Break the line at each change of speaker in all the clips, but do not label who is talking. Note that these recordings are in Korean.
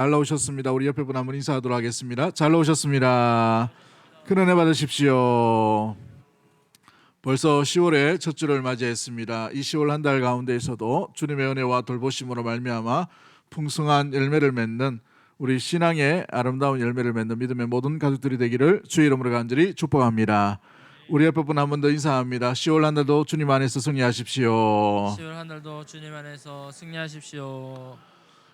잘 나오셨습니다. 우리 옆에 분 한번 인사하도록 하겠습니다. 잘 나오셨습니다. 큰 은혜 받으십시오. 벌써 10월의 첫 주를 맞이했습니다. 이 10월 한 달 가운데에서도 주님의 은혜와 돌보심으로 말미암아 풍성한 열매를 맺는 우리 신앙의 아름다운 열매를 맺는 믿음의 모든 가족들이 되기를 주의 이름으로 간절히 축복합니다. 우리 옆에 분 한 번 더 인사합니다. 10월 한 달도 주님 안에서 승리하십시오.
10월 한 달도 주님 안에서 승리하십시오.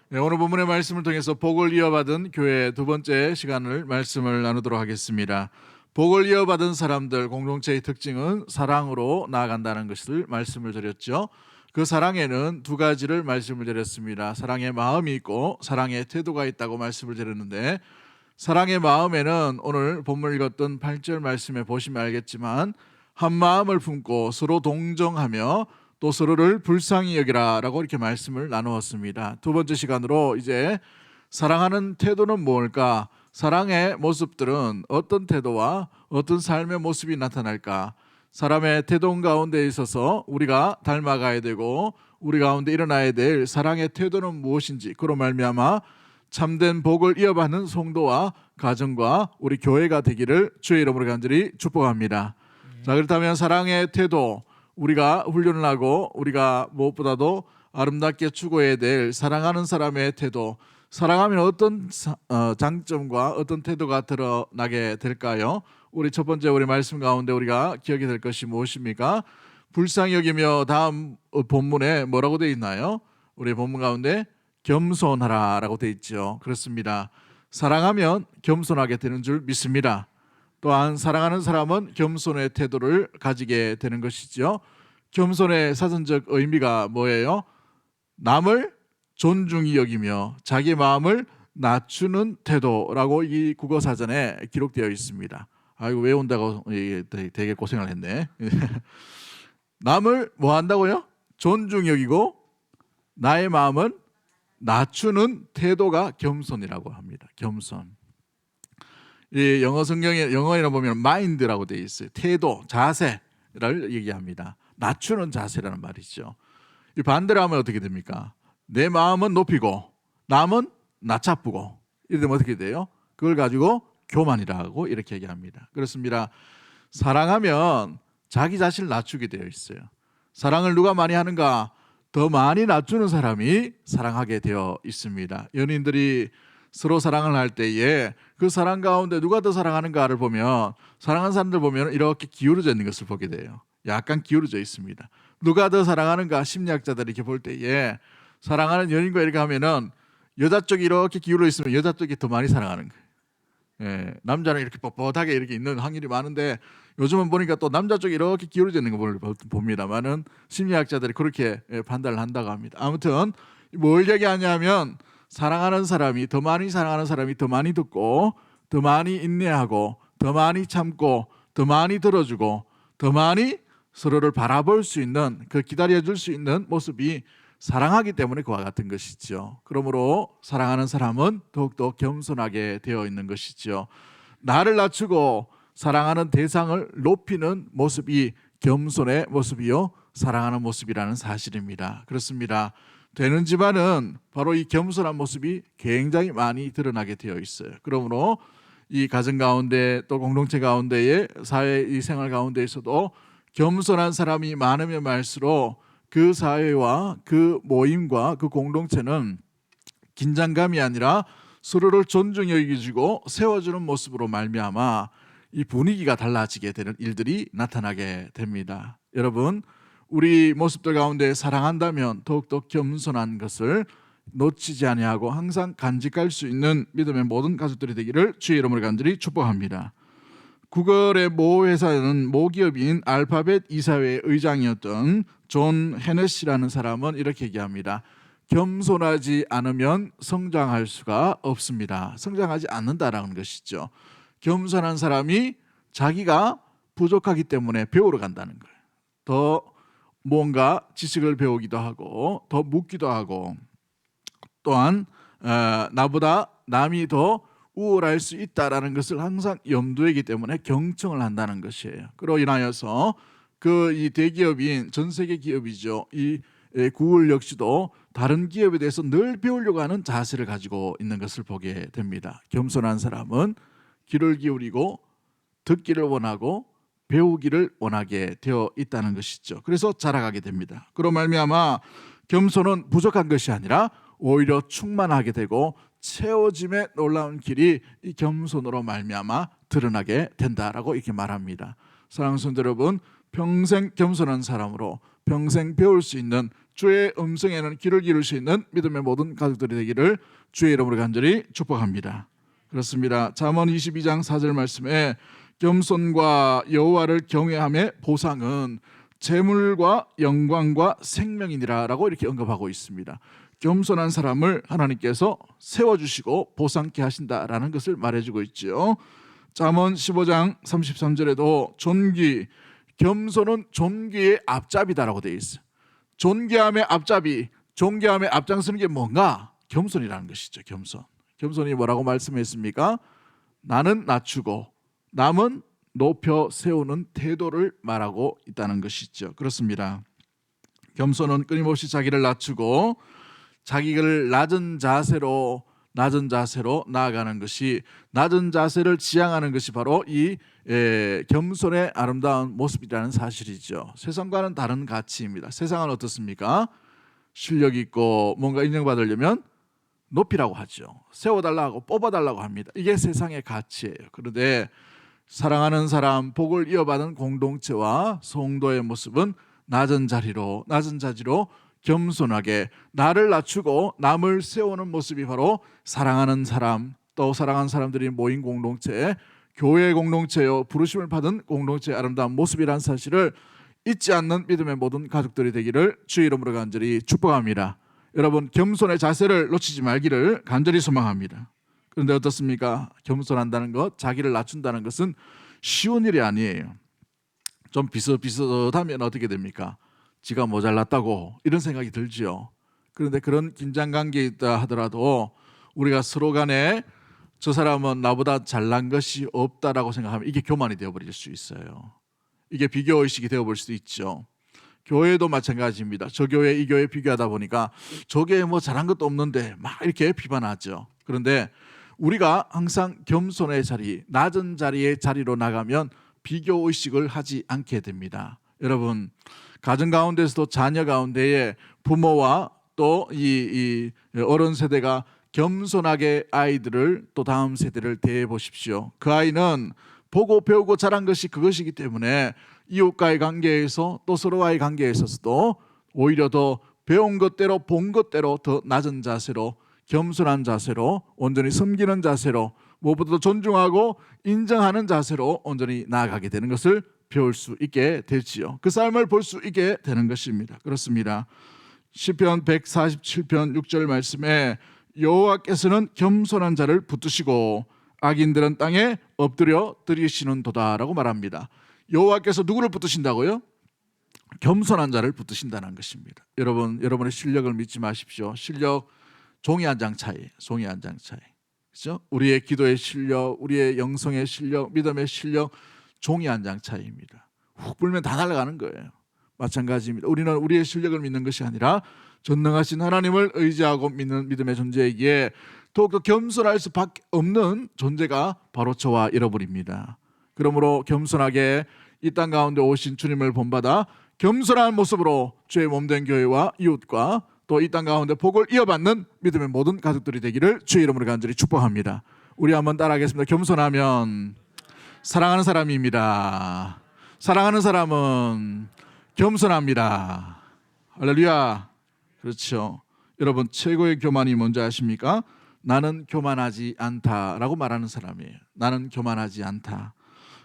네, 오늘 본문의 말씀을 통해서 복을 이어받은 교회 두 번째 시간을 말씀을 나누도록 하겠습니다. 복을 이어받은 사람들 공동체의 특징은 사랑으로 나아간다는 것을 말씀을 드렸죠. 그 사랑에는 두 가지를 말씀을 드렸습니다. 사랑의 마음이 있고 사랑의 태도가 있다고 말씀을 드렸는데, 사랑의 마음에는 오늘 본문 읽었던 8절 말씀에 보시면 알겠지만 한 마음을 품고 서로 동정하며 또 서로를 불쌍히 여기라 라고 이렇게 말씀을 나누었습니다. 두 번째 시간으로 이제 사랑하는 태도는 무엇일까? 사랑의 모습들은 어떤 태도와 어떤 삶의 모습이 나타날까? 사람의 태도 가운데 있어서 우리가 닮아가야 되고 우리 가운데 일어나야 될 사랑의 태도는 무엇인지, 그로 말미암아 참된 복을 이어받는 성도와 가정과 우리 교회가 되기를 주의 이름으로 간절히 축복합니다. 자, 그렇다면 사랑의 태도, 우리가 훈련을 하고 우리가 무엇보다도 아름답게 추구해야 될 사랑하는 사람의 태도, 사랑하면 어떤 장점과 어떤 태도가 드러나게 될까요? 우리 첫 번째 우리 말씀 가운데 우리가 기억이 될 것이 무엇입니까? 불쌍히 여기며 다음 본문에 뭐라고 되어 있나요? 우리 본문 가운데 겸손하라 라고 되어 있죠. 그렇습니다. 사랑하면 겸손하게 되는 줄 믿습니다. 또한 사랑하는 사람은 겸손의 태도를 가지게 되는 것이죠. 겸손의 사전적 의미가 뭐예요? 남을 존중히 여기며 자기 마음을 낮추는 태도라고 이 국어사전에 기록되어 있습니다. 아이고, 외운다고 되게 고생을 했네. 남을 뭐 한다고요? 존중히 여기고 나의 마음은 낮추는 태도가 겸손이라고 합니다. 겸손. 이 영어 성경에, 영어에는 보면 mind라고 되어 있어요. 태도, 자세를 얘기합니다. 낮추는 자세라는 말이죠. 이 반대로 하면 어떻게 됩니까? 내 마음은 높이고 남은 낮잡고, 이러면 어떻게 돼요? 그걸 가지고 교만이라고 이렇게 얘기합니다. 그렇습니다. 사랑하면 자기 자신을 낮추게 되어 있어요. 사랑을 누가 많이 하는가? 더 많이 낮추는 사람이 사랑하게 되어 있습니다. 연인들이 서로 사랑을 할 때에 그 사랑 가운데 누가 더 사랑하는가를 보면, 사랑하는 사람들 보면 이렇게 기울어져 있는 것을 보게 돼요. 약간 기울어져 있습니다. 누가 더 사랑하는가 심리학자들이 이렇게 볼 때에 사랑하는 연인과 이렇게 하면은 여자 쪽이 이렇게 기울어 있으면 여자 쪽이 더 많이 사랑하는 거예요. 예, 남자는 이렇게 뻣뻣하게 이렇게 있는 확률이 많은데 요즘은 보니까 또 남자 쪽이 이렇게 기울어져 있는 걸 봅니다만은 심리학자들이 그렇게 판단을 한다고 합니다. 아무튼 뭘 얘기하냐면 사랑하는 사람이, 더 많이 사랑하는 사람이 더 많이 듣고 더 많이 인내하고 더 많이 참고 더 많이 들어주고 더 많이 서로를 바라볼 수 있는, 그 기다려줄 수 있는 모습이 사랑하기 때문에 그와 같은 것이죠. 그러므로 사랑하는 사람은 더욱더 겸손하게 되어 있는 것이죠. 나를 낮추고 사랑하는 대상을 높이는 모습이 겸손의 모습이요, 사랑하는 모습이라는 사실입니다. 그렇습니다. 되는 집안은 바로 이 겸손한 모습이 굉장히 많이 드러나게 되어 있어요. 그러므로 이 가정 가운데 또 공동체 가운데의 사회 이 생활 가운데에서도 겸손한 사람이 많으면 많을수록 그 사회와 그 모임과 그 공동체는 긴장감이 아니라 서로를 존중해 여기고 세워주는 모습으로 말미암아 이 분위기가 달라지게 되는 일들이 나타나게 됩니다. 여러분, 우리 모습들 가운데 사랑한다면 더욱더 겸손한 것을 놓치지 아니하고 항상 간직할 수 있는 믿음의 모든 가족들이 되기를 주의 이름으로 간절히 축복합니다. 구글의 모 회사는 모기업인 알파벳 이사회의 의장이었던 존 헤네시라는 사람은 이렇게 얘기합니다. 겸손하지 않으면 성장할 수가 없습니다. 성장하지 않는다라는 것이죠. 겸손한 사람이 자기가 부족하기 때문에 배우러 간다는 거예요. 더 뭔가 지식을 배우기도 하고 더 묻기도 하고, 또한 나보다 남이 더 우월할 수 있다라는 것을 항상 염두에 있기 때문에 경청을 한다는 것이에요. 그로 인하여서 그 이 대기업인, 전 세계 기업이죠, 이 구글 역시도 다른 기업에 대해서 늘 배우려고 하는 자세를 가지고 있는 것을 보게 됩니다. 겸손한 사람은 귀를 기울이고 듣기를 원하고 배우기를 원하게 되어 있다는 것이죠. 그래서 자라가게 됩니다. 그로 말미암아 겸손은 부족한 것이 아니라 오히려 충만하게 되고 채워짐의 놀라운 길이 이 겸손으로 말미암아 드러나게 된다라고 이렇게 말합니다. 사랑하는 성도 여러분, 평생 겸손한 사람으로 평생 배울 수 있는 주의 음성에는 귀를 기울일 수 있는 믿음의 모든 가족들이 되기를 주의 이름으로 간절히 축복합니다. 그렇습니다. 잠언 22장 4절 말씀에 겸손과 여호와를 경외함의 보상은 재물과 영광과 생명이니라라고 이렇게 언급하고 있습니다. 겸손한 사람을 하나님께서 세워주시고 보상케 하신다라는 것을 말해주고 있죠. 잠언 15장 33절에도 존귀, 겸손은 존귀의 앞잡이다라고 되어 있어요. 존귀함의 앞잡이, 존귀함의 앞장서는 게 뭔가? 겸손이라는 것이죠. 겸손이 뭐라고 말씀했습니까? 나는 낮추고 남은 높여 세우는 태도를 말하고 있다는 것이죠. 그렇습니다. 겸손은 끊임없이 자기를 낮추고 자기를 낮은 자세로 나아가는 것이, 낮은 자세를 지향하는 것이 바로 이 겸손의 아름다운 모습이라는 사실이죠. 세상과는 다른 가치입니다. 세상은 어떻습니까? 실력 있고 뭔가 인정받으려면 높이라고 하죠. 세워달라고 뽑아달라고 합니다. 이게 세상의 가치예요. 그런데 사랑하는 사람, 복을 이어받은 공동체와 성도의 모습은 낮은 자리로 겸손하게 나를 낮추고 남을 세우는 모습이 바로 사랑하는 사람, 또 사랑하는 사람들이 모인 공동체, 교회 공동체요, 부르심을 받은 공동체의 아름다운 모습이라는 사실을 잊지 않는 믿음의 모든 가족들이 되기를 주의 이름으로 간절히 축복합니다. 여러분, 겸손의 자세를 놓치지 말기를 간절히 소망합니다. 그런데 어떻습니까? 겸손한다는 것, 자기를 낮춘다는 것은 쉬운 일이 아니에요. 좀 비슷비슷하면 어떻게 됩니까? 지가 모자랐다고 이런 생각이 들지요. 그런데 그런 긴장관계에 있다 하더라도 우리가 서로 간에 저 사람은 나보다 잘난 것이 없다라고 생각하면 이게 교만이 되어버릴 수 있어요. 이게 비교의식이 되어버릴 수도 있죠. 교회도 마찬가지입니다. 저 교회 이 교회 비교하다 보니까 저 교회 뭐 잘한 것도 없는데 막 이렇게 비판하죠. 그런데 우리가 항상 겸손의 자리, 낮은 자리의 자리로 나가면 비교의식을 하지 않게 됩니다. 여러분, 가정 가운데서도 자녀 가운데에 부모와 또 이 어른 세대가 겸손하게 아이들을, 또 다음 세대를 대해 보십시오. 그 아이는 보고 배우고 자란 것이 그것이기 때문에 이웃과의 관계에서 또 서로와의 관계에 있어서도 오히려 더 배운 것대로 본 것대로 더 낮은 자세로, 겸손한 자세로, 온전히 섬기는 자세로, 무엇보다도 존중하고 인정하는 자세로 온전히 나아가게 되는 것을 배울 수 있게 되지요. 그 삶을 볼 수 있게 되는 것입니다. 그렇습니다. 시편 147편 6절 말씀에 여호와께서는 겸손한 자를 붙드시고 악인들은 땅에 엎드려 들이시는도다라고 말합니다. 여호와께서 누구를 붙드신다고요? 겸손한 자를 붙드신다는 것입니다. 여러분의 실력을 믿지 마십시오. 실력 종이 한 장 차이. 그렇죠? 우리의 기도의 실력, 우리의 영성의 실력, 믿음의 실력 종이 한 장 차이입니다. 훅 불면 다 날아가는 거예요. 마찬가지입니다. 우리는 우리의 실력을 믿는 것이 아니라 전능하신 하나님을 의지하고 믿는 믿음의 존재이기에 더욱더 겸손할 수밖에 없는 존재가 바로 저와 여러분입니다. 그러므로 겸손하게 이 땅 가운데 오신 주님을 본받아 겸손한 모습으로 주의 몸된 교회와 이웃과 또 이 땅 가운데 복을 이어받는 믿음의 모든 가족들이 되기를 주의 이름으로 간절히 축복합니다. 우리 한번 따라하겠습니다. 겸손하면 사랑하는 사람입니다. 사랑하는 사람은 겸손합니다. 할렐루야. 그렇죠. 여러분, 최고의 교만이 뭔지 아십니까? 나는 교만하지 않다라고 말하는 사람이에요. 나는 교만하지 않다.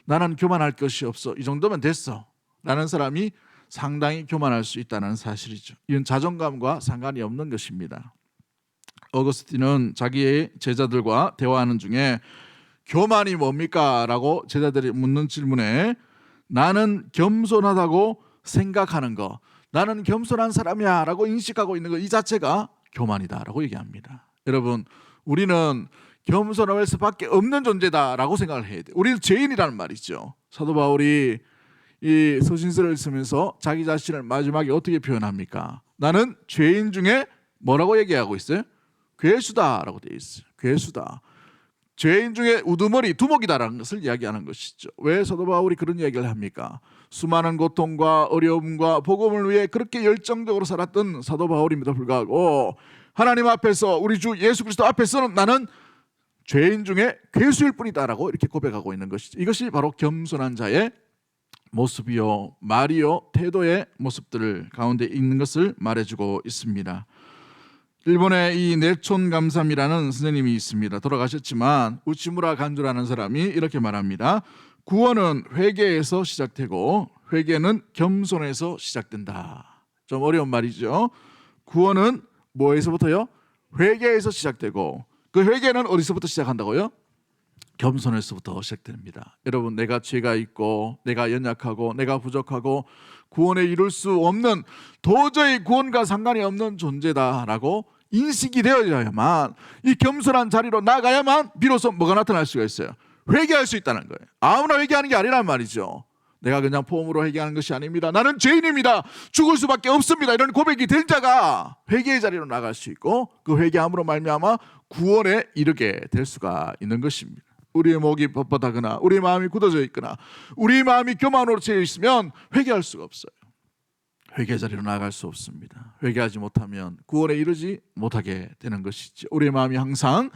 나는 교만할 것이 없어. 이 정도면 됐어. 라는 사람이 상당히 교만할 수 있다는 사실이죠. 이건 자존감과 상관이 없는 것입니다. 어거스틴은 자기의 제자들과 대화하는 중에 교만이 뭡니까? 라고 제자들이 묻는 질문에 나는 겸손하다고 생각하는 거, 나는 겸손한 사람이야 라고 인식하고 있는 것, 이 자체가 교만이다 라고 얘기합니다. 여러분, 우리는 겸손할 수밖에 없는 존재다라고 생각을 해야 돼요. 우리는 죄인이라는 말이죠. 사도 바울이 이 서신서를 쓰면서 자기 자신을 마지막에 어떻게 표현합니까? 나는 죄인 중에 뭐라고 얘기하고 있어요? 괴수다라고 되어 있어요. 괴수다. 죄인 중에 우두머리 두목이다라는 것을 이야기하는 것이죠. 왜 사도 바울이 그런 이야기를 합니까? 수많은 고통과 어려움과 복음을 위해 그렇게 열정적으로 살았던 사도 바울임에도 불구하고 하나님 앞에서 우리 주 예수 그리스도 앞에서는 나는 죄인 중에 괴수일 뿐이다라고 이렇게 고백하고 있는 것이죠. 이것이 바로 겸손한 자의 모습이요 말이요 태도의 모습들 가운데 있는 것을 말해주고 있습니다. 일본에 이 내촌 감삼이라는 선생님이 있습니다. 돌아가셨지만 우치무라 간주라는 사람이 이렇게 말합니다. 구원은 회개에서 시작되고 회개는 겸손에서 시작된다. 좀 어려운 말이죠. 구원은 뭐에서부터요? 회개에서 시작되고 그 회개는 어디서부터 시작한다고요? 겸손에서부터 시작됩니다. 여러분, 내가 죄가 있고 내가 연약하고 내가 부족하고 구원에 이룰 수 없는, 도저히 구원과 상관이 없는 존재다라고 인식이 되어야만, 이 겸손한 자리로 나가야만 비로소 뭐가 나타날 수가 있어요? 회개할 수 있다는 거예요. 아무나 회개하는 게 아니란 말이죠. 내가 그냥 폼으로 회개하는 것이 아닙니다. 나는 죄인입니다. 죽을 수밖에 없습니다. 이런 고백이 된 자가 회개의 자리로 나갈 수 있고 그 회개함으로 말미암아 구원에 이르게 될 수가 있는 것입니다. 우리의 목이 뻣뻣하거나 우리의 마음이 굳어져 있거나 우리의 마음이 교만으로 채여 있으면 회개할 수가 없어요. 회개 자리로 나아갈 수 없습니다. 회개하지 못하면 구원에 이르지 못하게 되는 것이죠. 우리의 마음이 항상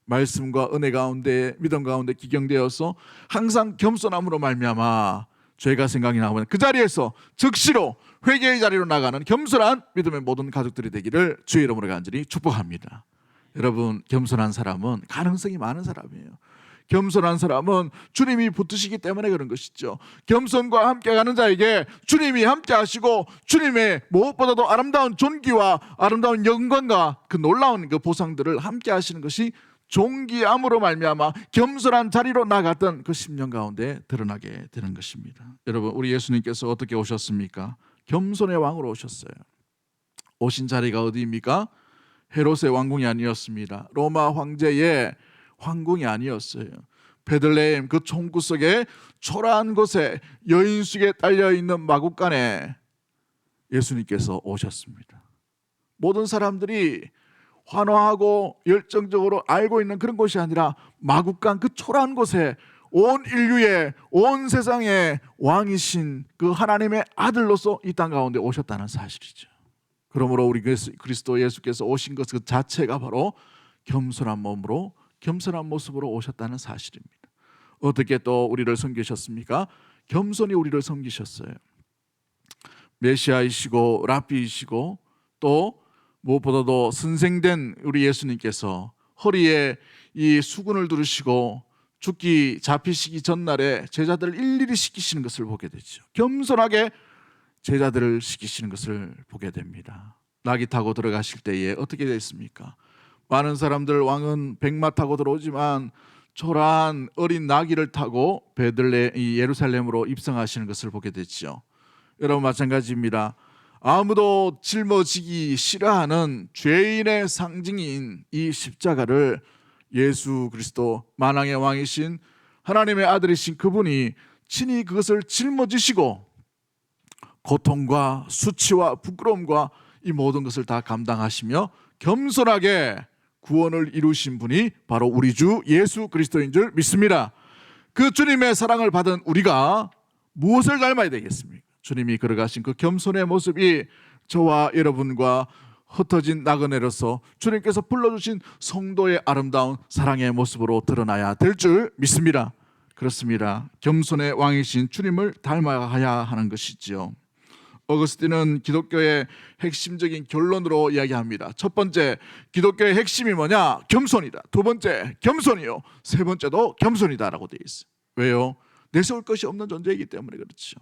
말씀과 은혜 가운데 믿음 가운데 기경되어서 항상 겸손함으로 말미암아 죄가 생각이 나면 그 자리에서 즉시로 회개의 자리로 나가는 겸손한 믿음의 모든 가족들이 되기를 주의 이름으로 간절히 축복합니다. 여러분, 겸손한 사람은 가능성이 많은 사람이에요. 겸손한 사람은 주님이 붙으시기 때문에 그런 것이죠. 겸손과 함께 가는 자에게 주님이 함께 하시고 주님의 무엇보다도 아름다운 존귀와 아름다운 영광과 그 놀라운 그 보상들을 함께 하시는 것이 존귀함으로 말미암아 겸손한 자리로 나갔던 그 10년 가운데 드러나게 되는 것입니다. 여러분, 우리 예수님께서 어떻게 오셨습니까? 겸손의 왕으로 오셨어요. 오신 자리가 어디입니까? 헤롯의 왕궁이 아니었습니다. 로마 황제의 황궁이 아니었어요. 베들레헴 그 총구석에 초라한 곳에 여인숙에 딸려있는 마구간에 예수님께서 오셨습니다. 모든 사람들이 환호하고 열정적으로 알고 있는 그런 곳이 아니라 마구간 그 초라한 곳에 온 인류의 온 세상의 왕이신 그 하나님의 아들로서 이 땅 가운데 오셨다는 사실이죠. 그러므로 우리 그리스도 예수께서 오신 것 그 자체가 바로 겸손한 몸으로 겸손한 모습으로 오셨다는 사실입니다. 어떻게 또 우리를 섬기셨습니까? 겸손히 우리를 섬기셨어요. 메시아이시고 랍비이시고 또 무엇보다도 선생된 우리 예수님께서 허리에 이 수건을 두르시고 죽기 잡히시기 전날에 제자들을 일일이 시키시는 것을 보게 되죠. 겸손하게 제자들을 시키시는 것을 보게 됩니다. 낙이 타고 들어가실 때에 어떻게 됐습니까? 많은 사람들 왕은 백마 타고 들어오지만 초라한 어린 나귀를 타고 예루살렘으로 입성하시는 것을 보게 됐죠. 여러분, 마찬가지입니다. 아무도 짊어지기 싫어하는 죄인의 상징인 이 십자가를 예수 그리스도 만왕의 왕이신 하나님의 아들이신 그분이 친히 그것을 짊어지시고 고통과 수치와 부끄러움과 이 모든 것을 다 감당하시며 겸손하게 구원을 이루신 분이 바로 우리 주 예수 그리스도인 줄 믿습니다. 그 주님의 사랑을 받은 우리가 무엇을 닮아야 되겠습니까? 주님이 걸어가신 그 겸손의 모습이 저와 여러분과 흩어진 나그네로서 주님께서 불러주신 성도의 아름다운 사랑의 모습으로 드러나야 될 줄 믿습니다. 그렇습니다. 겸손의 왕이신 주님을 닮아야 하는 것이지요. 어거스틴은 기독교의 핵심적인 결론으로 이야기합니다. 첫 번째, 기독교의 핵심이 뭐냐? 겸손이다. 두 번째, 겸손이요. 세 번째도 겸손이다라고 되어 있어요. 왜요? 내세울 것이 없는 존재이기 때문에 그렇죠.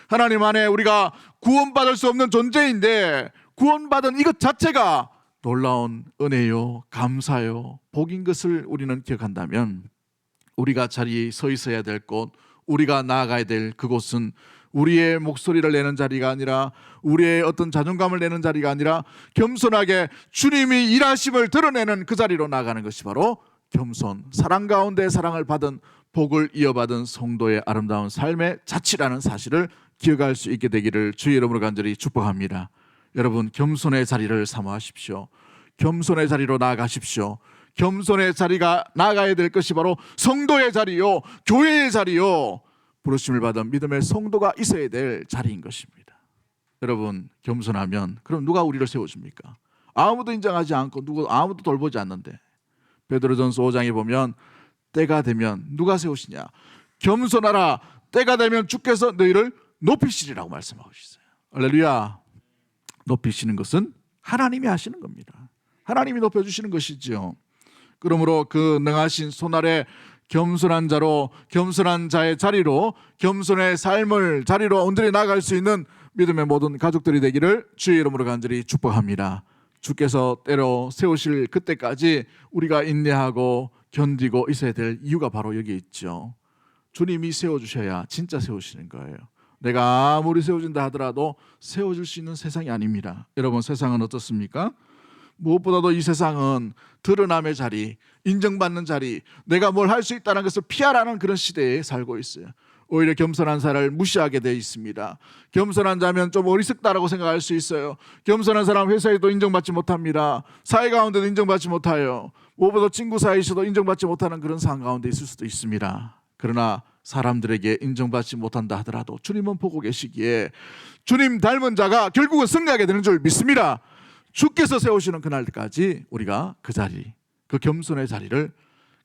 하나님 안에 우리가 구원받을 수 없는 존재인데 구원받은 이것 자체가 놀라운 은혜요, 감사요, 복인 것을 우리는 기억한다면 우리가 자리에 서 있어야 될 곳, 우리가 나아가야 될 그곳은 우리의 목소리를 내는 자리가 아니라 우리의 어떤 자존감을 내는 자리가 아니라 겸손하게 주님이 일하심을 드러내는 그 자리로 나가는 것이 바로 겸손, 사랑 가운데 사랑을 받은 복을 이어받은 성도의 아름다운 삶의 자치라는 사실을 기억할 수 있게 되기를 주의 이름으로 간절히 축복합니다. 여러분, 겸손의 자리를 사모하십시오. 겸손의 자리로 나아가십시오. 겸손의 자리가 나가야 될 것이 바로 성도의 자리요, 교회의 자리요, 부르심을 받은 믿음의 성도가 있어야 될 자리인 것입니다. 여러분, 겸손하면 그럼 누가 우리를 세워줍니까? 아무도 인정하지 않고 아무도 돌보지 않는데, 베드로전서 5장에 보면 때가 되면 누가 세우시냐? 겸손하라. 때가 되면 주께서 너희를 높이시리라고 말씀하고 있어요. 할렐루야. 높이시는 것은 하나님이 하시는 겁니다. 하나님이 높여주시는 것이지요. 그러므로 그 능하신 손 아래 겸손한 자로, 겸손한 자의 자리로, 겸손의 삶을 자리로 온전히 나아갈 수 있는 믿음의 모든 가족들이 되기를 주의 이름으로 간절히 축복합니다. 주께서 때로 세우실 그때까지 우리가 인내하고 견디고 있어야 될 이유가 바로 여기 있죠. 주님이 세워주셔야 진짜 세우시는 거예요. 내가 아무리 세워진다 하더라도 세워줄 수 있는 세상이 아닙니다. 여러분, 세상은 어떻습니까? 무엇보다도 이 세상은 드러남의 자리, 인정받는 자리, 내가 뭘 할 수 있다는 것을 피하라는 그런 시대에 살고 있어요. 오히려 겸손한 사람을 무시하게 되어 있습니다. 겸손한 자면 좀 어리석다라고 생각할 수 있어요. 겸손한 사람 회사에도 인정받지 못합니다. 사회 가운데도 인정받지 못해요. 무엇보다 친구 사이에서도 인정받지 못하는 그런 상황 가운데 있을 수도 있습니다. 그러나 사람들에게 인정받지 못한다 하더라도 주님은 보고 계시기에 주님 닮은 자가 결국은 승리하게 되는 줄 믿습니다. 주께서 세우시는 그날까지 우리가 그 자리, 그 겸손의 자리를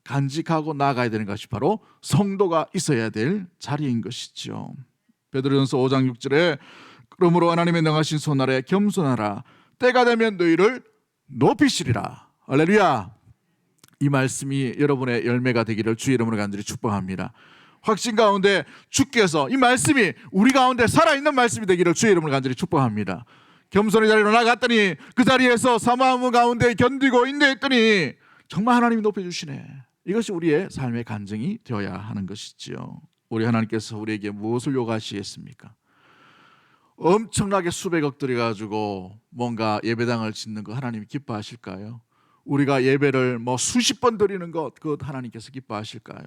간직하고 나아가야 되는 것이 바로 성도가 있어야 될 자리인 것이죠. 베드로전서 5장 6절에 그러므로 하나님의 능하신 손 아래 겸손하라. 때가 되면 너희를 높이시리라. 할렐루야. 이 말씀이 여러분의 열매가 되기를 주의 이름으로 간절히 축복합니다. 확신 가운데 주께서 이 말씀이 우리 가운데 살아있는 말씀이 되기를 주의 이름으로 간절히 축복합니다. 겸손의 자리로 나갔더니 그 자리에서 사모함 가운데 견디고 인내했더니 정말 하나님이 높여주시네. 이것이 우리의 삶의 간증이 되어야 하는 것이지요. 우리 하나님께서 우리에게 무엇을 요구하시겠습니까? 엄청나게 수백억 들여가지고 뭔가 예배당을 짓는 거 하나님이 기뻐하실까요? 우리가 예배를 수십 번 드리는 것, 그것 하나님께서 기뻐하실까요?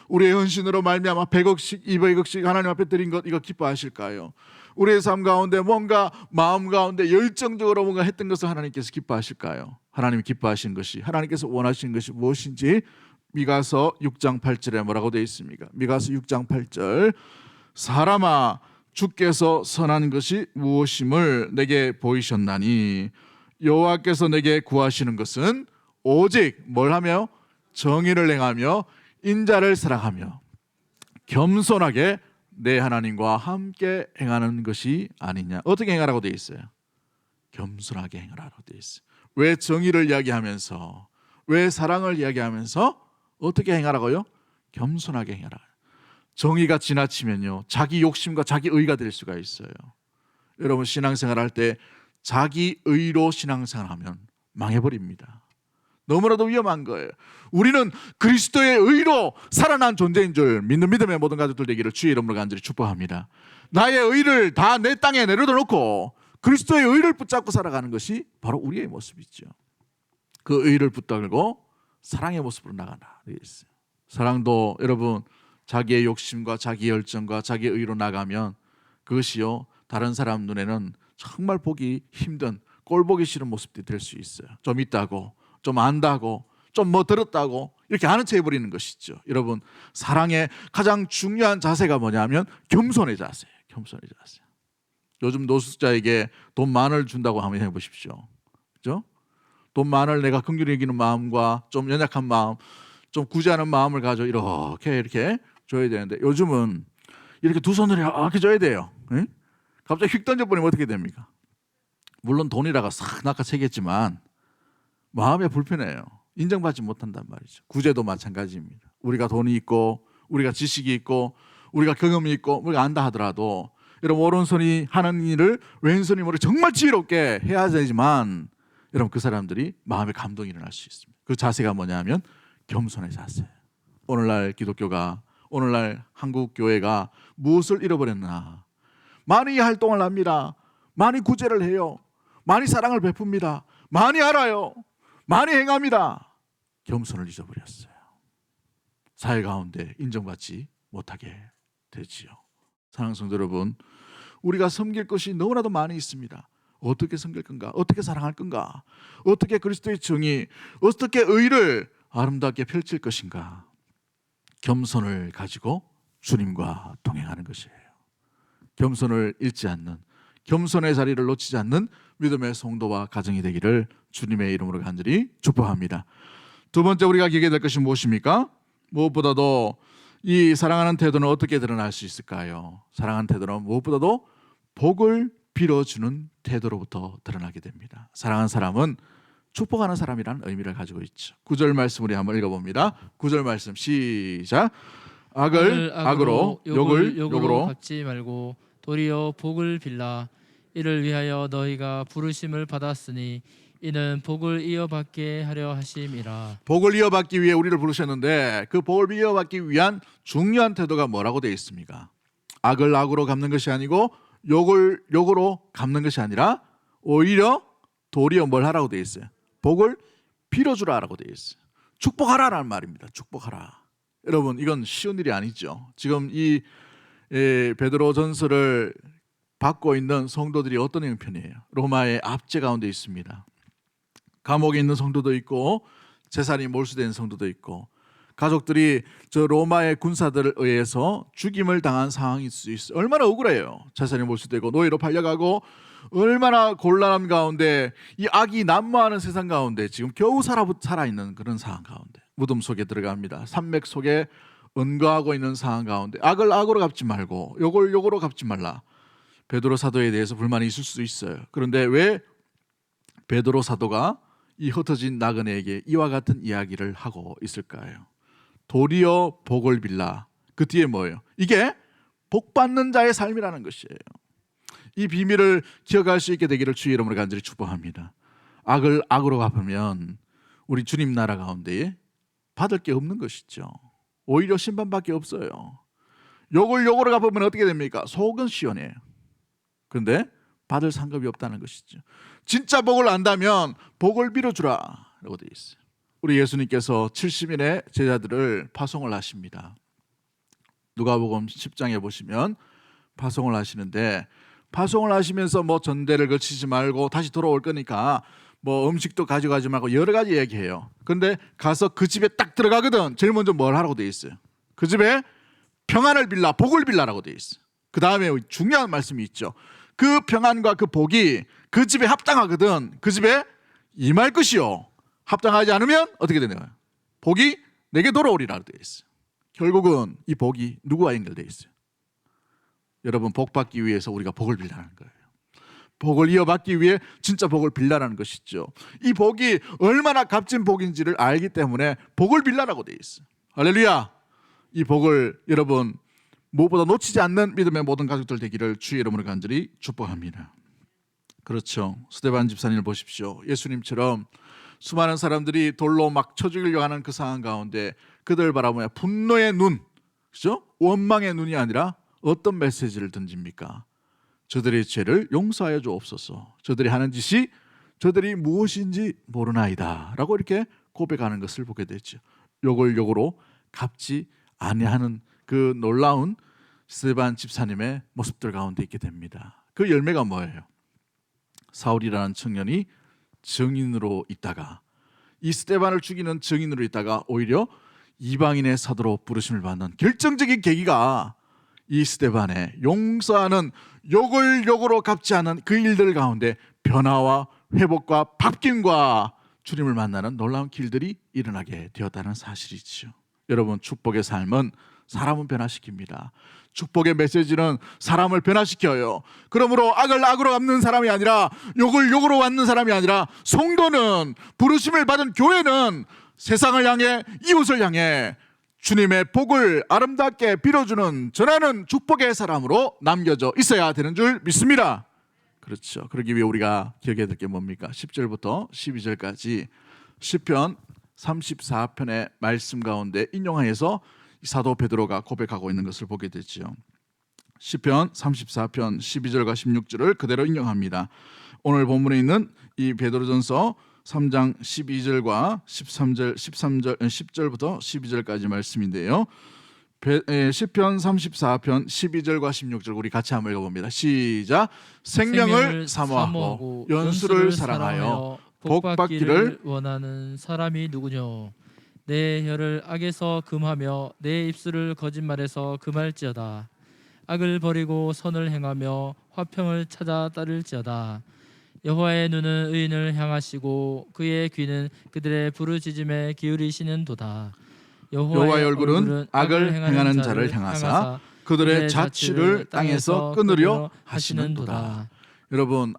우리의 헌신으로 말미암아 100억씩 200억씩 하나님 앞에 드린 것, 이거 기뻐하실까요? 우리의 삶 가운데 뭔가 마음 가운데 열정적으로 뭔가 했던 것을 하나님께서 기뻐하실까요? 하나님이 기뻐하시는 것이, 하나님께서 원하시는 것이 무엇인지 미가서 6장 8절에 뭐라고 되어 있습니까? 미가서 6장 8절, 사람아 주께서 선한 것이 무엇임을 내게 보이셨나니 여호와께서 내게 구하시는 것은 오직 뭘 하며? 정의를 행하며 인자를 사랑하며 겸손하게 내 하나님과 함께 행하는 것이 아니냐. 어떻게 행하라고 되어 있어요? 겸손하게 행하라고 되어 있어요. 왜 정의를 이야기하면서, 왜 사랑을 이야기하면서 어떻게 행하라고요? 겸손하게 행하라. 정의가 지나치면요, 자기 욕심과 자기 의가 될 수가 있어요. 여러분, 신앙생활 할 때 자기 의로 신앙생활하면 망해버립니다. 너무나도 위험한 거예요. 우리는 그리스도의 의로 살아난 존재인 줄 믿는 믿음의 모든 가족들 되기를 주의 이름으로 간절히 축복합니다. 나의 의를 다 내 땅에 내려놓고 그리스도의 의를 붙잡고 살아가는 것이 바로 우리의 모습이죠. 그 의를 붙들고 사랑의 모습으로 나가나 되어 있어요. 사랑도 여러분, 자기의 욕심과 자기 열정과 자기 의로 나가면 그것이요, 다른 사람 눈에는 정말 보기 힘든, 꼴보기 싫은 모습들이 될 수 있어요. 좀 있다고, 좀 안다고, 좀 들었다고 이렇게 아는 체 해버리는 것이죠. 여러분, 사랑의 가장 중요한 자세가 뭐냐면 겸손의 자세예요. 겸손의 자세. 요즘 노숙자에게 돈 10,000원을 준다고 한번 해보십시오. 그죠? 돈 10,000원을 내가 긍휼히 여기는 마음과 좀 연약한 마음, 좀 구제하는 마음을 가져 이렇게 줘야 되는데, 요즘은 이렇게 두 손으로 이렇게 줘야 돼요. 응? 갑자기 휙 던져버리면 어떻게 됩니까? 물론 돈이라가 싹 낚아채겠지만 마음이 불편해요. 인정받지 못한단 말이죠. 구제도 마찬가지입니다. 우리가 돈이 있고 우리가 지식이 있고 우리가 경험이 있고 우리가 안다 하더라도, 여러분, 오른손이 하는 일을 왼손이 머리 정말 지혜롭게 해야 되지만, 여러분, 그 사람들이 마음의 감동이 일어날 수 있습니다. 그 자세가 뭐냐면 겸손의 자세. 오늘날 기독교가, 오늘날 한국 교회가 무엇을 잃어버렸나? 많이 활동을 합니다. 많이 구제를 해요. 많이 사랑을 베풉니다. 많이 알아요. 많이 행합니다. 겸손을 잊어버렸어요. 사회 가운데 인정받지 못하게 되지요. 사랑하는 성도 여러분, 우리가 섬길 것이 너무나도 많이 있습니다. 어떻게 섬길 건가? 어떻게 사랑할 건가? 어떻게 그리스도의 정의, 어떻게 의를 아름답게 펼칠 것인가? 겸손을 가지고 주님과 동행하는 것이에요. 겸손을 잃지 않는, 겸손의 자리를 놓치지 않는 믿음의 성도와 가정이 되기를 주님의 이름으로 간절히 축복합니다. 두 번째 우리가 기억해야 될 것이 무엇입니까? 무엇보다도 이 사랑하는 태도는 어떻게 드러날 수 있을까요? 사랑하는 태도는 무엇보다도 복을 빌어주는 태도로부터 드러나게 됩니다. 사랑하는 사람은 축복하는 사람이라는 의미를 가지고 있죠. 9절 말씀 우리 한번 읽어봅니다. 9절 말씀 시작. 악을 악으로, 욕을 욕으로
갚지 말고 도리어 복을 빌라. 이를 위하여 너희가 부르심을 받았으니 이는 복을 이어받게 하려 하심이라.
복을 이어받기 위해 우리를 부르셨는데 그 복을 이어받기 위한 중요한 태도가 뭐라고 되어 있습니까? 악을 악으로 갚는 것이 아니고 욕을 욕으로 갚는 것이 아니라 오히려 도리어 뭘 하라고 되어 있어요? 복을 빌어주라라고 되어 있어요. 축복하라라는 말입니다. 축복하라. 여러분 이건 쉬운 일이 아니죠. 지금 이 베드로 전서를 받고 있는 성도들이 어떤 형편이에요? 로마의 압제 가운데 있습니다. 감옥에 있는 성도도 있고 재산이 몰수된 성도도 있고 가족들이 저 로마의 군사들에 의해서 죽임을 당한 상황일 수 있어요. 얼마나 억울해요. 재산이 몰수되고 노예로 팔려가고 얼마나 곤란함 가운데 이 악이 난무하는 세상 가운데 지금 겨우 살아있는 그런 상황 가운데 무덤 속에 들어갑니다. 산맥 속에 은거하고 있는 상황 가운데 악을 악으로 갚지 말고 욕을 욕으로 갚지 말라. 베드로 사도에 대해서 불만이 있을 수도 있어요. 그런데 왜 베드로 사도가 이 흩어진 나그네에게 이와 같은 이야기를 하고 있을까요? 도리어 복을 빌라. 그 뒤에 뭐예요? 이게 복 받는 자의 삶이라는 것이에요. 이 비밀을 기억할 수 있게 되기를 주의 이름으로 간절히 축복합니다. 악을 악으로 갚으면 우리 주님 나라 가운데 받을 게 없는 것이죠. 오히려 심판밖에 없어요. 욕을 욕으로 갚으면 어떻게 됩니까? 속은 시원해요. 그런데 받을 상급이 없다는 것이죠. 진짜 복을 안다면 복을 빌어주라 라고 되어 있어요. 우리 예수님께서 70인의 제자들을 파송을 하십니다. 누가복음 10장에 보시면 파송을 하시는데 파송을 하시면서 뭐 전대를 거치지 말고 다시 돌아올 거니까 뭐 음식도 가져가지 말고 여러 가지 얘기해요. 그런데 가서 그 집에 딱 들어가거든. 제일 먼저 뭘 하라고 되어 있어요? 그 집에 평안을 빌라, 복을 빌라라고 되어 있어요. 그 다음에 중요한 말씀이 있죠. 그 평안과 그 복이 그 집에 합당하거든. 그 집에 임할 것이요. 합당하지 않으면 어떻게 되나요? 복이 내게 돌아오리라 되어 있어요. 결국은 이 복이 누구와 연결되어 있어요? 여러분 복 받기 위해서 우리가 복을 빌라는 거예요. 복을 이어받기 위해 진짜 복을 빌라라는 것이죠. 이 복이 얼마나 값진 복인지를 알기 때문에 복을 빌라라고 되어 있어요. 할렐루야. 이 복을 여러분 무엇보다 놓치지 않는 믿음의 모든 가족들 되기를 주의 이름으로 간절히 축복합니다. 그렇죠. 스데반 집사님을 보십시오. 예수님처럼 수많은 사람들이 돌로 막 쳐 죽이려고 하는 그 상황 가운데 그들 바라보며 분노의 눈, 그렇죠? 원망의 눈이 아니라 어떤 메시지를 던집니까? 저들의 죄를 용서하여 주옵소서. 저들이 하는 짓이 저들이 무엇인지 모르나이다 라고 이렇게 고백하는 것을 보게 되죠. 욕을 욕으로 갚지 아니하는 그 놀라운 스데반 집사님의 모습들 가운데 있게 됩니다. 그 열매가 뭐예요? 사울이라는 청년이 증인으로 있다가 이 스데반을 죽이는 증인으로 있다가 오히려 이방인의 사도로 부르심을 받는 결정적인 계기가 이 스데반의 용서하는 욕을 욕으로 갚지 않은 그 일들 가운데 변화와 회복과 바뀜과 주님을 만나는 놀라운 길들이 일어나게 되었다는 사실이죠. 여러분 축복의 삶은 사람은 변화시킵니다. 축복의 메시지는 사람을 변화시켜요. 그러므로 악을 악으로 갚는 사람이 아니라 욕을 욕으로 갚는 사람이 아니라 성도는 부르심을 받은 교회는 세상을 향해 이웃을 향해 주님의 복을 아름답게 빌어주는 전하는 축복의 사람으로 남겨져 있어야 되는 줄 믿습니다. 그렇죠. 그러기 위해 우리가 기억해야 될 게 뭡니까? 10절부터 12절까지 시편 34편의 말씀 가운데 인용하여서 사도 베드로가 고백하고 있는 것을 보게 되죠. 시편 34편 12절과 16절을 그대로 인용합니다. 오늘 본문에 있는 이 베드로전서 3장 12절과 13절, 10절부터 12절까지 말씀인데요. 시편 34편 12절과 16절 우리 같이 한번 읽어봅니다. 시작. 생명을 사모하고 연수를 사랑하여 복받기를
원하는 사람이 누구뇨? 내 혀를 악에서 금하며 내 입술을 거짓말에서 금할지어다. 악을 버리고 선을 행하며 화평을 찾아 따를지어다. 여호와의 눈은 의인을 향하시고 그의 귀는 그들의 부르짖음에 기울이시는도다.
여호와의 얼굴은 악을 행하는 자를 향하사 그들의 자취를 땅에서 끊으려 하시는도다. 여러분,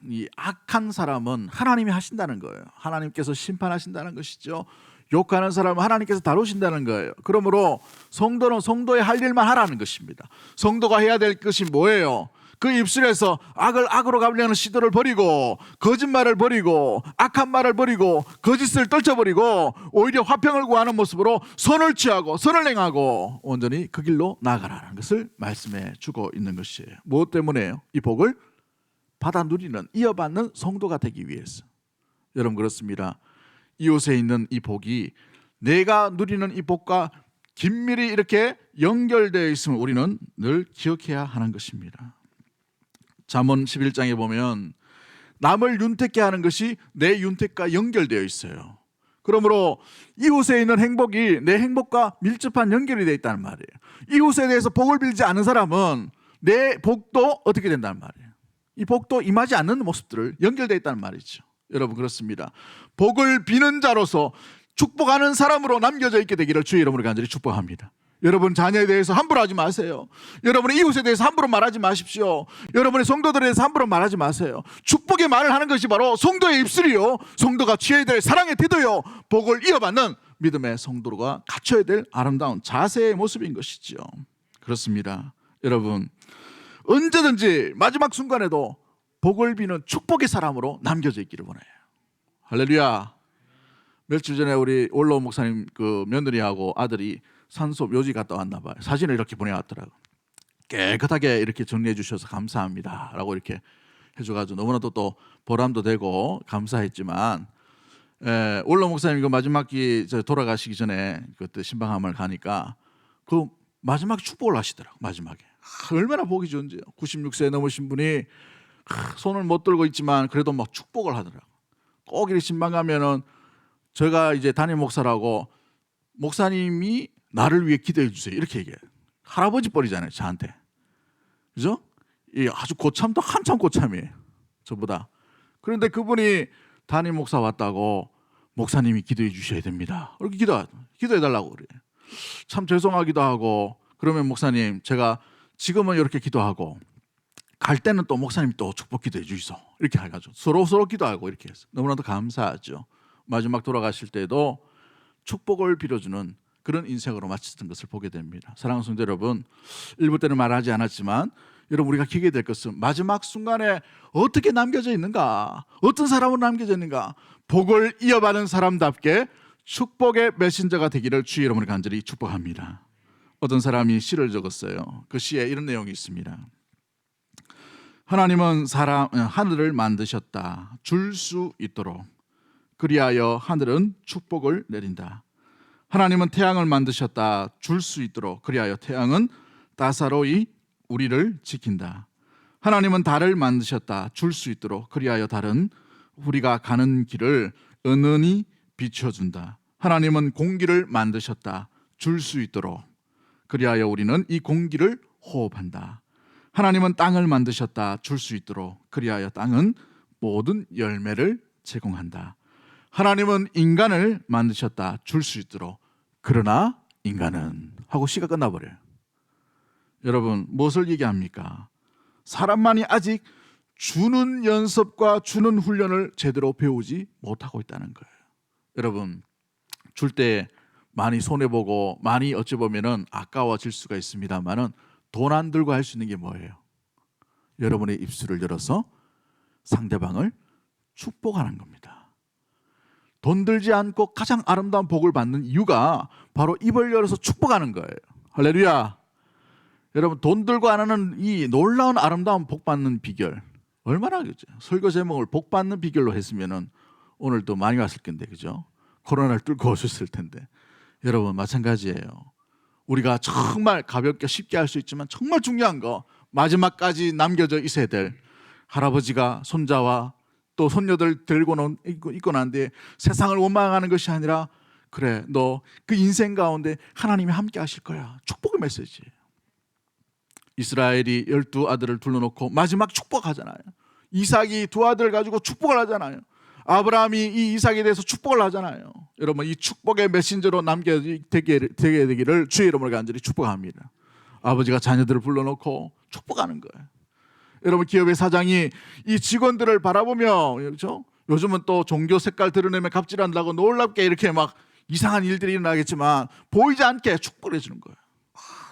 이 악한 사람은 하나님이 하신다는 거예요. 하나님께서 심판하신다는 것이죠. 욕하는 사람은 하나님께서 다루신다는 거예요. 그러므로 성도는 성도의 할 일만 하라는 것입니다. 성도가 해야 될 것이 뭐예요? 그 입술에서 악을 악으로 갚으려는 시도를 버리고 거짓말을 버리고 악한 말을 버리고 거짓을 떨쳐버리고 오히려 화평을 구하는 모습으로 선을 취하고 선을 행하고 온전히 그 길로 나아가라는 것을 말씀해 주고 있는 것이에요. 무엇 때문에요? 이 복을 받아 누리는, 이어받는 성도가 되기 위해서. 여러분, 그렇습니다. 이웃에 있는 이 복이 내가 누리는 이 복과 긴밀히 이렇게 연결되어 있음을 우리는 늘 기억해야 하는 것입니다. 잠언 11장에 보면 남을 윤택케 하는 것이 내 윤택과 연결되어 있어요. 그러므로 이웃에 있는 행복이 내 행복과 밀접한 연결이 되어 있다는 말이에요. 이웃에 대해서 복을 빌지 않은 사람은 내 복도 어떻게 된다는 말이에요. 이 복도 임하지 않는 모습들을 연결되어 있다는 말이죠. 여러분, 그렇습니다. 복을 비는 자로서 축복하는 사람으로 남겨져 있게 되기를 주의 이름으로 간절히 축복합니다. 여러분, 자녀에 대해서 함부로 하지 마세요. 여러분의 이웃에 대해서 함부로 말하지 마십시오. 여러분의 성도들에 대해서 함부로 말하지 마세요. 축복의 말을 하는 것이 바로 성도의 입술이요, 성도가 취해야 될 사랑의 태도요, 복을 이어받는 믿음의 성도가 갖춰야 될 아름다운 자세의 모습인 것이죠. 그렇습니다. 여러분, 언제든지 마지막 순간에도 복을 비는 축복의 사람으로 남겨져 있기를 원해요. 할렐루야. 며칠 전에 우리 올로 목사님 그 며느리하고 아들이 산소 묘지 갔다 왔나 봐요. 사진을 이렇게 보내왔더라고. 깨끗하게 이렇게 정리해 주셔서 감사합니다 라고 이렇게 해줘가지고 너무나도 또 보람도 되고 감사했지만, 올로 목사님 그 마지막 기 돌아가시기 전에 그때 신방함을 가니까 그 마지막 축복을 하시더라고. 마지막에 얼마나 보기 좋은지요. 96세 넘으신 분이 손을 못 들고 있지만 그래도 막 축복을 하더라고. 꼭 이렇게 신방 가면은 제가 이제 담임 목사라고 목사님이 나를 위해 기도해 주세요 이렇게 얘기해요. 할아버지 뻘이잖아요 저한테. 그죠? 이 아주 고참도 한참 고참이에요 저보다. 그런데 그분이 담임 목사 왔다고 목사님이 기도해 주셔야 됩니다 이렇게 기도해 달라고 그래요. 참 죄송하기도 하고, 그러면 목사님 제가 지금은 이렇게 기도하고 갈 때는 또 목사님이 또 축복 기도해 주시소 이렇게 해가지고 서로 기도하고 이렇게 해서 너무나도 감사하죠. 마지막 돌아가실 때도 축복을 빌어주는 그런 인생으로 마치던 것을 보게 됩니다. 사랑하는 성도 여러분, 일부 때는 말하지 않았지만 여러분, 우리가 기억해야 될 것은 마지막 순간에 어떻게 남겨져 있는가, 어떤 사람으로 남겨져 있는가, 복을 이어받은 사람답게 축복의 메신저가 되기를 주의 이름으로 간절히 축복합니다. 어떤 사람이 시를 적었어요. 그 시에 이런 내용이 있습니다. 하나님은 하늘을 만드셨다. 줄 수 있도록. 그리하여 하늘은 축복을 내린다. 하나님은 태양을 만드셨다. 줄 수 있도록. 그리하여 태양은 따사로이 우리를 지킨다. 하나님은 달을 만드셨다. 줄 수 있도록. 그리하여 달은 우리가 가는 길을 은은히 비춰준다. 하나님은 공기를 만드셨다. 줄 수 있도록. 그리하여 우리는 이 공기를 호흡한다. 하나님은 땅을 만드셨다. 줄 수 있도록. 그리하여 땅은 모든 열매를 제공한다. 하나님은 인간을 만드셨다. 줄 수 있도록. 그러나 인간은 하고 시가 끝나버려요. 여러분, 무엇을 얘기합니까? 사람만이 아직 주는 연습과 주는 훈련을 제대로 배우지 못하고 있다는 거예요. 여러분, 줄 때 많이 손해보고 많이 어찌 보면은 아까워질 수가 있습니다만은 돈 안 들고 할 수 있는 게 뭐예요? 여러분의 입술을 열어서 상대방을 축복하는 겁니다. 돈 들지 않고 가장 아름다운 복을 받는 이유가 바로 입을 열어서 축복하는 거예요. 할렐루야. 여러분, 돈 들고 안 하는 이 놀라운 아름다운 복 받는 비결, 얼마나 그죠? 설교 제목을 복 받는 비결로 했으면은 오늘도 많이 왔을 텐데, 그죠? 코로나를 뚫고 오셨을 텐데. 여러분, 마찬가지예요. 우리가 정말 가볍게 쉽게 할 수 있지만 정말 중요한 거, 마지막까지 남겨져 있어야 될, 할아버지가 손자와 또 손녀들 들고 있고 난데 세상을 원망하는 것이 아니라, 그래, 너 그 인생 가운데 하나님이 함께 하실 거야. 축복의 메시지. 이스라엘이 12아들을 둘러놓고 마지막 축복하잖아요. 이삭이 2아들을 가지고 축복을 하잖아요. 아브라함이 이 이삭에 대해서 축복을 하잖아요. 여러분, 이 축복의 메신저로 되게 되기를 주의 이름으로 간절히 축복합니다. 아버지가 자녀들을 불러놓고 축복하는 거예요. 여러분, 기업의 사장이 이 직원들을 바라보며, 그렇죠? 요즘은 또 종교 색깔 드러내면 갑질한다고 놀랍게 이렇게 막 이상한 일들이 일어나겠지만 보이지 않게 축복을 해주는 거예요.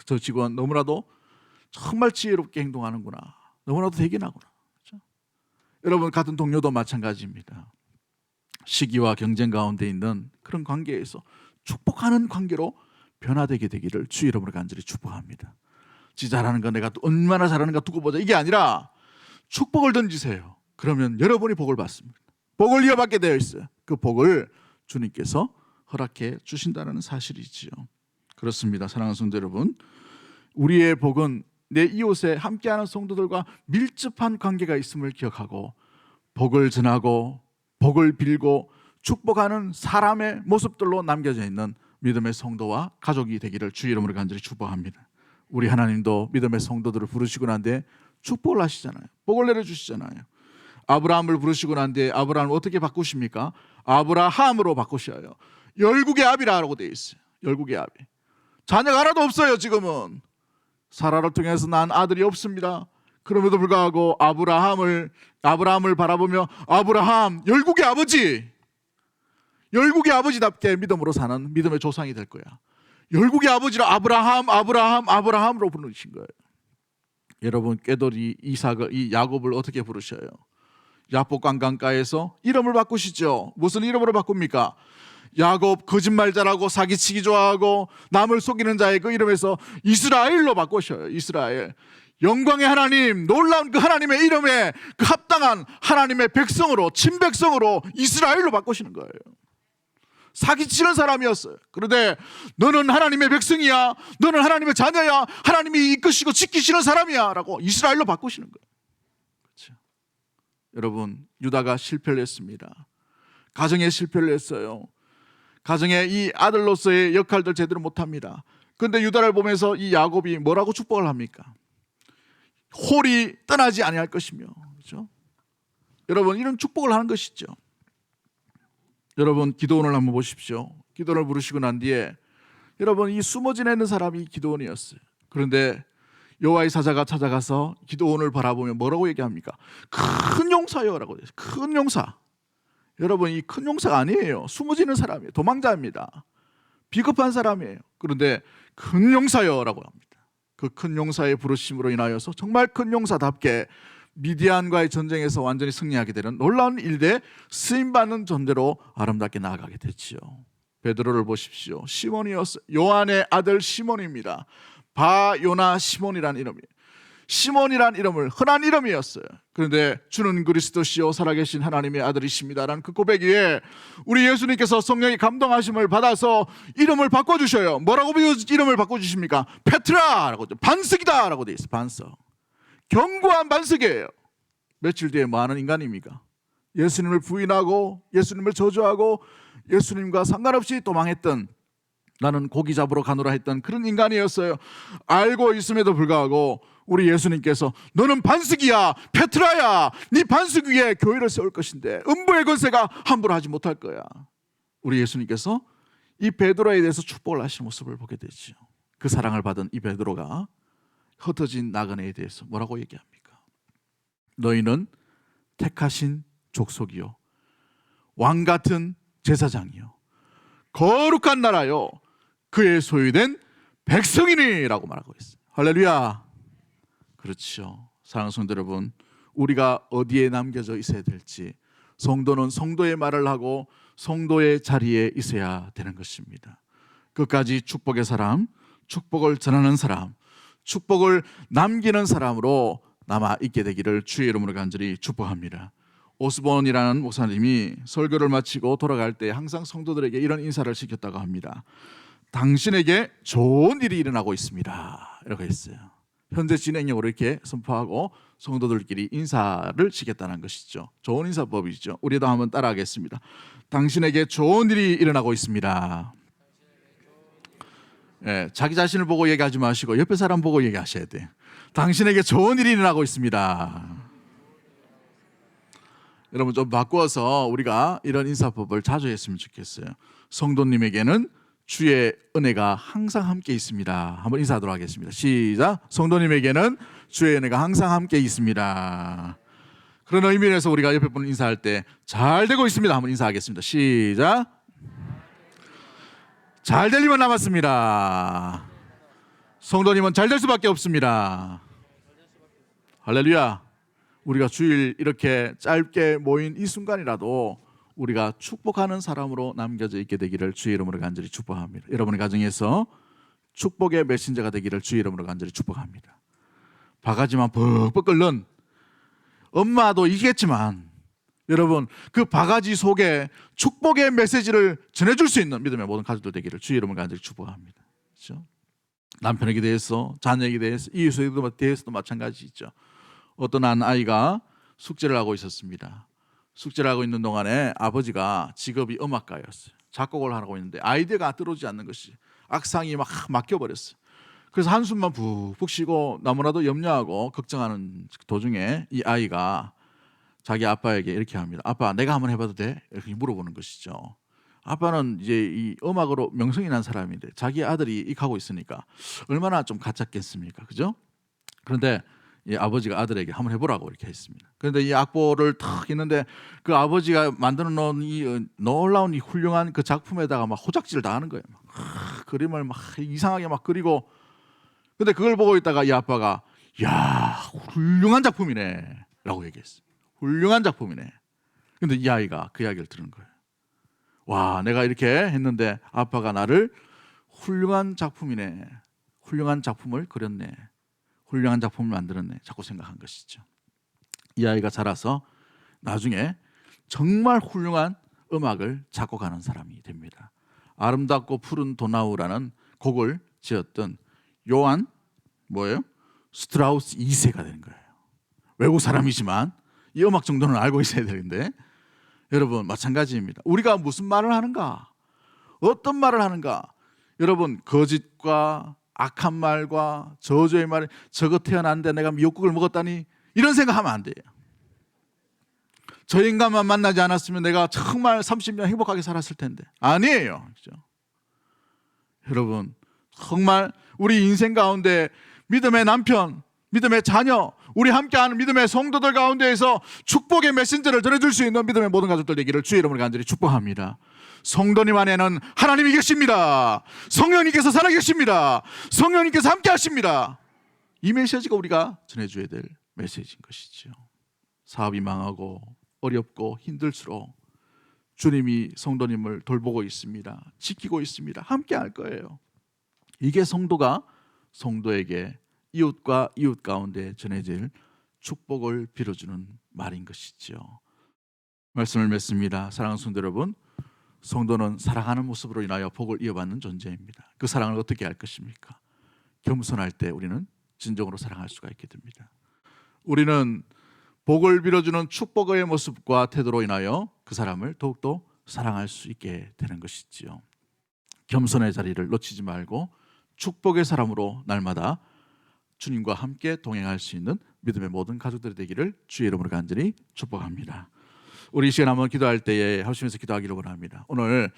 저 직원 너무나도 정말 지혜롭게 행동하는구나, 너무나도 대견하구나. 그렇죠? 여러분, 같은 동료도 마찬가지입니다. 시기와 경쟁 가운데 있는 그런 관계에서 축복하는 관계로 변화되게 되기를 주의 이름으로 간절히 축복합니다. 지 잘하는 거 내가 얼마나 잘하는가 두고 보자, 이게 아니라 축복을 던지세요. 그러면 여러분이 복을 받습니다. 복을 이어받게 되어 있어요. 그 복을 주님께서 허락해 주신다는 사실이지요. 그렇습니다. 사랑하는 성도 여러분, 우리의 복은 내 이웃에 함께하는 성도들과 밀접한 관계가 있음을 기억하고 복을 전하고 복을 빌고 축복하는 사람의 모습들로 남겨져 있는 믿음의 성도와 가족이 되기를 주의 이름으로 간절히 축복합니다. 우리 하나님도 믿음의 성도들을 부르시고 난 뒤에 축복을 하시잖아요. 복을 내려주시잖아요. 아브라함을 부르시고 난 뒤에 아브라함을 어떻게 바꾸십니까? 아브라함으로 바꾸셔요. 열국의 아비라고 되어 있어요. 열국의 아비. 자녀가 하나도 없어요. 지금은 사라를 통해서 난 아들이 없습니다. 그럼에도 불구하고 아브라함을 바라보며, 아브라함, 열국의 아버지, 열국의 아버지답게 믿음으로 사는 믿음의 조상이 될 거야. 열국의 아버지를 아브라함으로 부르신 거예요. 여러분, 꾀돌이 이 야곱을 어떻게 부르셔요? 야복 강가에서 이름을 바꾸시죠. 무슨 이름으로 바꿉니까? 야곱, 거짓말잘하고 사기치기 좋아하고 남을 속이는 자의 그 이름에서 이스라엘로 바꾸셔요. 이스라엘. 영광의 하나님, 놀라운 그 하나님의 이름에 그 합당한 하나님의 백성으로, 친백성으로 이스라엘로 바꾸시는 거예요. 사기치는 사람이었어요. 그런데 너는 하나님의 백성이야, 너는 하나님의 자녀야, 하나님이 이끄시고 지키시는 사람이야 라고 이스라엘로 바꾸시는 거예요. 그렇죠? 여러분, 유다가 실패를 했습니다. 가정에 실패를 했어요. 가정에 이 아들로서의 역할들 제대로 못합니다. 그런데 유다를 보면서 이 야곱이 뭐라고 축복을 합니까? 홀이 떠나지 아니할 것이며. 그렇죠? 여러분, 이런 축복을 하는 것이죠. 여러분, 기드온을 한번 보십시오. 기드온을 부르시고 난 뒤에 여러분, 이 숨어 지내는 사람이 기드온이었어요. 그런데 여호와의 사자가 찾아가서 기드온을 바라보며 뭐라고 얘기합니까? 큰 용사여라고 해요. 큰 용사. 여러분, 이 큰 용사가 아니에요. 숨어 지는 사람이에요. 도망자입니다. 비겁한 사람이에요. 그런데 큰 용사여라고 합니다. 그 큰 용사의 부르심으로 인하여서 정말 큰 용사답게 미디안과의 전쟁에서 완전히 승리하게 되는 놀라운 일대 쓰임받는 존재로 아름답게 나아가게 됐지요. 베드로를 보십시오. 시몬이었어요. 요한의 아들 시몬입니다. 바요나 시몬이란 이름이에요. 시몬이란 이름을 흔한 이름이었어요. 그런데 주는 그리스도시요 살아계신 하나님의 아들이십니다라는 그 고백 위에 우리 예수님께서 성령의 감동하심을 받아서 이름을 바꿔주셔요. 뭐라고 이름을 바꿔주십니까? 페트라라고, 반석이다라고 돼 있어요. 반석. 견고한 반석이에요. 며칠 뒤에 뭐 하는 인간입니까? 예수님을 부인하고 예수님을 저주하고 예수님과 상관없이 도망했던, 나는 고기 잡으러 가노라 했던 그런 인간이었어요. 알고 있음에도 불구하고 우리 예수님께서 너는 반석이야, 페트라야, 네 반석 위에 교회를 세울 것인데 음부의 권세가 함부로 하지 못할 거야. 우리 예수님께서 이 베드로에 대해서 축복을 하시는 모습을 보게 되죠. 그 사랑을 받은 이 베드로가 흩어진 나그네에 대해서 뭐라고 얘기합니까? 너희는 택하신 족속이요, 왕 같은 제사장이요, 거룩한 나라요, 그의 소유된 백성이니라고 말하고 있어요. 할렐루야. 그렇죠. 사랑하는 성도 여러분, 우리가 어디에 남겨져 있어야 될지, 성도는 성도의 말을 하고 성도의 자리에 있어야 되는 것입니다. 끝까지 축복의 사람, 축복을 전하는 사람, 축복을 남기는 사람으로 남아 있게 되기를 주의 이름으로 간절히 축복합니다. 오스본이라는 목사님이 설교를 마치고 돌아갈 때 항상 성도들에게 이런 인사를 시켰다고 합니다. 당신에게 좋은 일이 일어나고 있습니다. 이렇게 했어요. 현재 진행형으로 이렇게 선포하고 성도들끼리 인사를 시켰다는 것이죠. 좋은 인사법이죠. 우리도 한번 따라하겠습니다. 당신에게 좋은 일이 일어나고 있습니다. 예, 자기 자신을 보고 얘기하지 마시고 옆에 사람 보고 얘기하셔야 돼요. 당신에게 좋은 일이 일어나고 있습니다. 여러분 좀 바꾸어서 우리가 이런 인사법을 자주 했으면 좋겠어요. 성도님에게는 주의 은혜가 항상 함께 있습니다. 한번 인사하도록 하겠습니다. 시작. 성도님에게는 주의 은혜가 항상 함께 있습니다. 그런 의미에서 우리가 옆에 분 인사할 때 잘 되고 있습니다. 한번 인사하겠습니다. 시작. 잘 될 일만 남았습니다. 성도님은 잘 될 수밖에 없습니다. 할렐루야. 우리가 주일 이렇게 짧게 모인 이 순간이라도 우리가 축복하는 사람으로 남겨져 있게 되기를 주의 이름으로 간절히 축복합니다. 여러분의 가정에서 축복의 메신저가 되기를 주의 이름으로 간절히 축복합니다. 바가지만 벅벅 끓는 엄마도 이기겠지만 여러분 그 바가지 속에 축복의 메시지를 전해줄 수 있는 믿음의 모든 가족들 되기를 주의 이름으로 간절히 축복합니다. 그렇죠? 남편에게 대해서, 자녀에게 대해서, 이웃에 대해서도 마찬가지죠. 어떤 한 아이가 숙제를 하고 있었습니다. 숙제를 하고 있는 동안에 아버지가 직업이 음악가였어요. 작곡을 하고 있는데 아이디어가 들어오지 않는 것이 악상이 막 막혀버렸어요. 그래서 한숨만 푹푹 쉬고 너무나도 염려하고 걱정하는 도중에 이 아이가 자기 아빠에게 이렇게 합니다. 아빠, 내가 한번 해봐도 돼? 이렇게 물어보는 것이죠. 아빠는 이제 이 음악으로 명성이 난 사람인데 자기 아들이 이렇게 있으니까 얼마나 좀 가짜겠습니까? 그죠? 그런데 이 아버지가 아들에게 한번 해보라고 이렇게 했습니다. 그런데 이 악보를 탁 했는데 그 아버지가 만들어 놓은 이 놀라운 이 훌륭한 그 작품에다가 막 호작질을 다 하는 거예요. 그림을 막 이상하게 막 그리고 근데 그걸 보고 있다가 이 아빠가 야, 훌륭한 작품이네 라고 얘기했어요. 훌륭한 작품이네. 근데 이 아이가 그 이야기를 들은 거예요. 와, 내가 이렇게 했는데 아빠가 나를 훌륭한 작품이네, 훌륭한 작품을 그렸네, 훌륭한 작품을 만들었네 자꾸 생각한 것이죠. 이 아이가 자라서 나중에 정말 훌륭한 음악을 작곡하는 사람이 됩니다. 아름답고 푸른 도나우라는 곡을 지었던 요한 스트라우스 2세가 되는 거예요. 외국 사람이지만 이 음악 정도는 알고 있어야 되는데 여러분 마찬가지입니다. 우리가 무슨 말을 하는가, 어떤 말을 하는가, 여러분 거짓과 악한 말과 저주의 말, 저거 태어났는데 내가 미역국을 먹었다니 이런 생각하면 안 돼요. 저 인간만 만나지 않았으면 내가 정말 30년 행복하게 살았을 텐데 아니에요. 그렇죠? 여러분 정말 우리 인생 가운데 믿음의 남편, 믿음의 자녀, 우리 함께하는 믿음의 성도들 가운데에서 축복의 메신저를 전해줄 수 있는 믿음의 모든 가족들 되기를 주의 이름으로 간절히 축복합니다. 성도님 안에는 하나님이 계십니다. 성령님께서 살아계십니다. 성령님께서 함께 하십니다. 이 메시지가 우리가 전해줘야 될 메시지인 것이죠. 사업이 망하고 어렵고 힘들수록 주님이 성도님을 돌보고 있습니다. 지키고 있습니다. 함께 할 거예요. 이게 성도가 성도에게 이웃과 이웃 가운데 전해질 축복을 빌어주는 말인 것이죠. 말씀을 맺습니다. 사랑하는 성도 여러분, 성도는 사랑하는 모습으로 인하여 복을 이어받는 존재입니다. 그 사랑을 어떻게 할 것입니까? 겸손할 때 우리는 진정으로 사랑할 수가 있게 됩니다. 우리는 복을 빌어주는 축복의 모습과 태도로 인하여 그 사람을 더욱더 사랑할 수 있게 되는 것이지요. 겸손의 자리를 놓치지 말고 축복의 사람으로 날마다 주님과 함께 동행할 수 있는 믿음의 모든 가족들이 되기를 주의 이름으로 간절히 축복합니다. 우리 이 시간 한번 기도할 때에 합심해서 기도하기를 원합니다. 오늘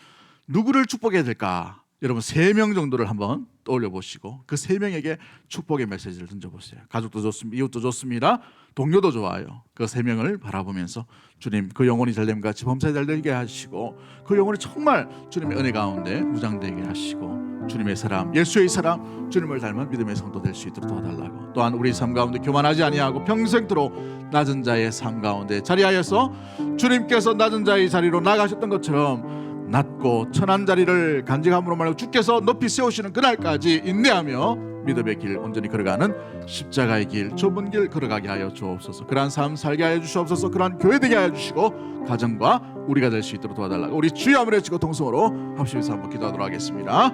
누구를 축복해야 될까? 여러분 3명 정도를 한번 떠올려 보시고 그 3명에게 축복의 메시지를 던져보세요. 가족도 좋습니다. 이웃도 좋습니다. 동료도 좋아요. 그 3명을 바라보면서 주님 그 영혼이 잘됨 같이 범사에 잘되게 하시고 그 영혼이 정말 주님의 은혜 가운데 무장되게 하시고 주님의 사람, 예수의 사람, 주님을 닮은 믿음의 성도 될 수 있도록 도와달라고, 또한 우리 삶 가운데 교만하지 아니하고 평생토록 낮은 자의 삶 가운데 자리하여서 주님께서 낮은 자의 자리로 나가셨던 것처럼 낮고 천한 자리를 간직함으로 말하고 주께서 높이 세우시는 그날까지 인내하며 믿음의 길 온전히 걸어가는 십자가의 길, 좁은 길 걸어가게 하여 주옵소서. 그러한 삶 살게 하여 주시옵소서. 그러한 교회 되게 하여 주시고 가정과 우리가 될 수 있도록 도와달라고 우리 주여 한번 외치고 통성으로 합심해서 한번 기도하도록 하겠습니다.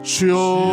주여